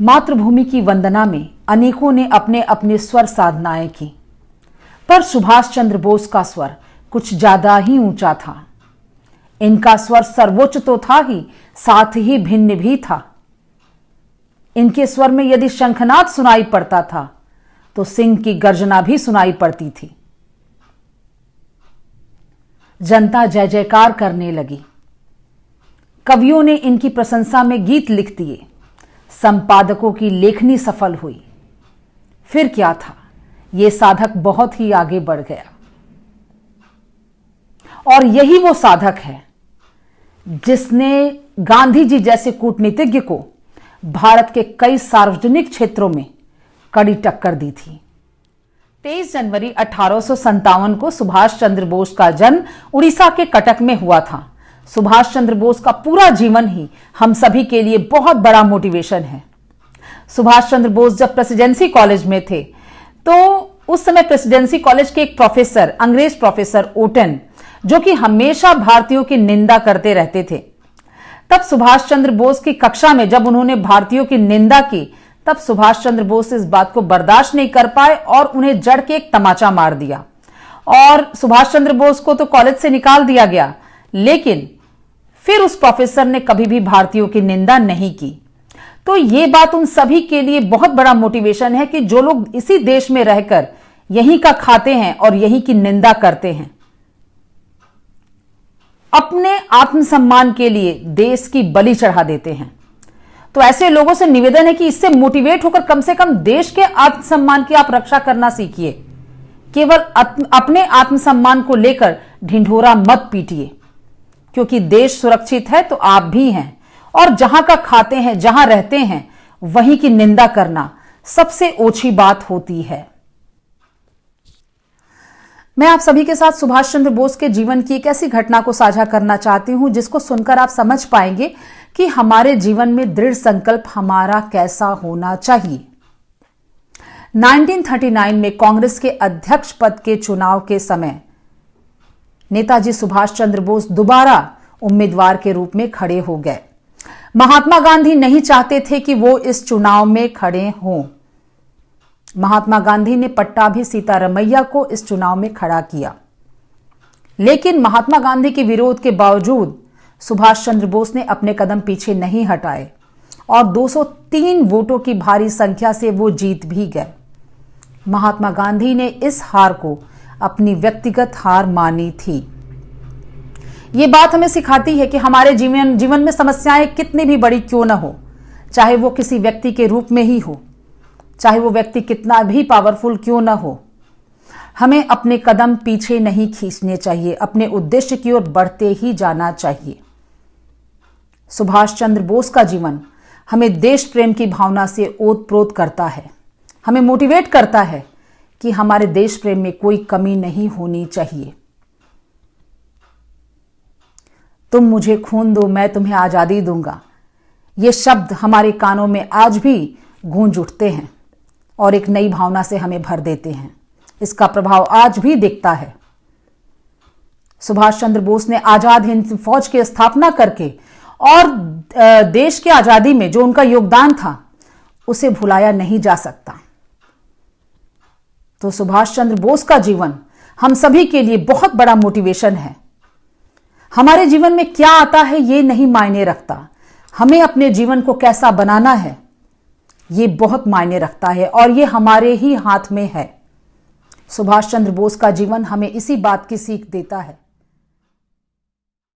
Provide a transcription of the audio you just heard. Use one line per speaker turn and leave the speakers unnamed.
मातृभूमि की वंदना में अनेकों ने अपने अपने स्वर साधनाएं की, पर सुभाष चंद्र बोस का स्वर कुछ ज्यादा ही ऊंचा था। इनका स्वर सर्वोच्च तो था ही, साथ ही भिन्न भी था। इनके स्वर में यदि शंखनाद सुनाई पड़ता था तो सिंह की गर्जना भी सुनाई पड़ती थी। जनता जय जयकार करने लगी। कवियों ने इनकी प्रशंसा में गीत लिख दिए। संपादकों की लेखनी सफल हुई। फिर क्या था, यह साधक बहुत ही आगे बढ़ गया। और यही वो साधक है जिसने गांधी जी जैसे कूटनीतिज्ञ को भारत के कई सार्वजनिक क्षेत्रों में कड़ी टक्कर दी थी। 23 जनवरी 1857 को सुभाष चंद्र बोस का जन्म उड़ीसा के कटक में हुआ था। सुभाष चंद्र बोस का पूरा जीवन ही हम सभी के लिए बहुत बड़ा मोटिवेशन है। सुभाष चंद्र बोस जब प्रेसिडेंसी कॉलेज में थे तो उस समय प्रेसिडेंसी कॉलेज के एक प्रोफेसर, अंग्रेज प्रोफेसर ओटन, जो कि हमेशा भारतीयों की निंदा करते रहते थे, तब सुभाष चंद्र बोस की कक्षा में जब उन्होंने भारतीयों की निंदा की, तब सुभाष चंद्र बोस इस बात को बर्दाश्त नहीं कर पाए और उन्हें जड़ के एक तमाचा मार दिया। और सुभाष चंद्र बोस को तो कॉलेज से निकाल दिया गया, लेकिन फिर उस प्रोफेसर ने कभी भी भारतीयों की निंदा नहीं की। तो यह बात उन सभी के लिए बहुत बड़ा मोटिवेशन है कि जो लोग इसी देश में रहकर यहीं का खाते हैं और यहीं की निंदा करते हैं, अपने आत्मसम्मान के लिए देश की बलि चढ़ा देते हैं, तो ऐसे लोगों से निवेदन है कि इससे मोटिवेट होकर कम से कम देश के आत्मसम्मान की आप रक्षा करना सीखिए। केवल अपने आत्मसम्मान को लेकर ढिंढोरा मत पीटिए, क्योंकि देश सुरक्षित है तो आप भी हैं। और जहां का खाते हैं, जहां रहते हैं, वहीं की निंदा करना सबसे ओछी बात होती है। मैं आप सभी के साथ सुभाष चंद्र बोस के जीवन की एक ऐसी घटना को साझा करना चाहती हूं जिसको सुनकर आप समझ पाएंगे कि हमारे जीवन में दृढ़ संकल्प हमारा कैसा होना चाहिए। 1939 में कांग्रेस के अध्यक्ष पद के चुनाव के समय नेताजी सुभाष चंद्र बोस दोबारा उम्मीदवार के रूप में खड़े हो गए। महात्मा गांधी नहीं चाहते थे कि वो इस चुनाव में खड़े हों। महात्मा गांधी ने पट्टाभी सीतारमैया को इस चुनाव में खड़ा किया, लेकिन महात्मा गांधी के विरोध के बावजूद सुभाष चंद्र बोस ने अपने कदम पीछे नहीं हटाए और 203 वोटों की भारी संख्या से वो जीत भी गए। महात्मा गांधी ने इस हार को अपनी व्यक्तिगत हार मानी थी। ये बात हमें सिखाती है कि हमारे जीवन में समस्याएं कितनी भी बड़ी क्यों न हो, चाहे वो किसी व्यक्ति के रूप में ही हो, चाहे वो व्यक्ति कितना भी पावरफुल क्यों न हो, हमें अपने कदम पीछे नहीं खींचने चाहिए, अपने उद्देश्य की ओर बढ़ते ही जाना चाहिए। सुभाष चंद्र बोस का जीवन हमें देश प्रेम की भावना से ओतप्रोत करता है, हमें मोटिवेट करता है कि हमारे देश प्रेम में कोई कमी नहीं होनी चाहिए। तुम मुझे खून दो, मैं तुम्हें आजादी दूंगा, ये शब्द हमारे कानों में आज भी गूंज उठते हैं और एक नई भावना से हमें भर देते हैं। इसका प्रभाव आज भी दिखता है। सुभाष चंद्र बोस ने आजाद हिंद फौज की स्थापना करके और देश की आजादी में जो उनका योगदान था उसे भुलाया नहीं जा सकता। तो सुभाष चंद्र बोस का जीवन हम सभी के लिए बहुत बड़ा मोटिवेशन है। हमारे जीवन में क्या आता है ये नहीं मायने रखता, हमें अपने जीवन को कैसा बनाना है ये बहुत मायने रखता है और ये हमारे ही हाथ में है। सुभाष चंद्र बोस का जीवन हमें इसी बात की सीख देता है।